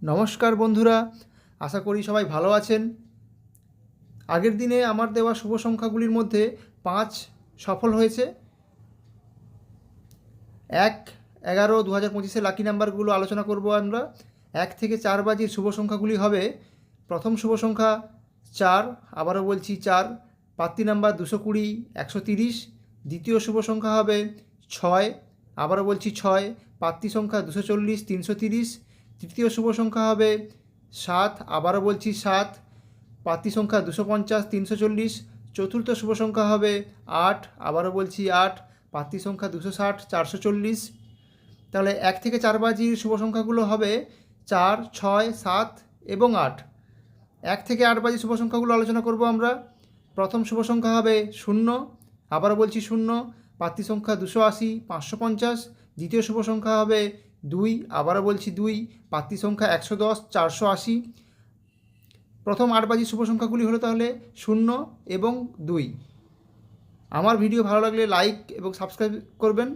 নমস্কার বন্ধুরা, আশা করি সবাই ভালো আছেন। আগের দিনে আমার দেওয়া শুভ সংখ্যাগুলির মধ্যে 5 সফল হয়েছে। 1-11-2025 লাকি নাম্বারগুলো আলোচনা করব আমরা। 1 থেকে 4 বাজির শুভ সংখ্যাগুলি হবে: প্রথম শুভ সংখ্যা 4, আবারও বলছি 4, পাত্রী নাম্বার 220, 130। দ্বিতীয় শুভ সংখ্যা হবে 6, আবারও বলছি 6, পাত্রী সংখ্যা 240, 330। তৃতীয় শুভ সংখ্যা হবে 7, আবারও বলছি 7, পাত্রী সংখ্যা 250, 340। চতুর্থ শুভ সংখ্যা হবে 8, আবারও বলছি 8, পাত্রী সংখ্যা 260, 440। তাহলে 1 থেকে 4 বাজির শুভ সংখ্যাগুলো হবে 4, 6, 7 এবং 8। 1 থেকে 8 বাজির শুভ সংখ্যাগুলো আলোচনা করব আমরা। প্রথম শুভ সংখ্যা হবে 0, আবারও বলছি 0, পাত্রী সংখ্যা 280, 550। দ্বিতীয় শুভ সংখ্যা হবে 2, আবারও বলছি 2, পাত্রী সংখ্যা 110, 480। প্রথম 8 বাজির শুভ সংখ্যাগুলি হলো তাহলে 0 এবং 2। আমার ভিডিও ভালো লাগলে লাইক এবং সাবস্ক্রাইব করবেন।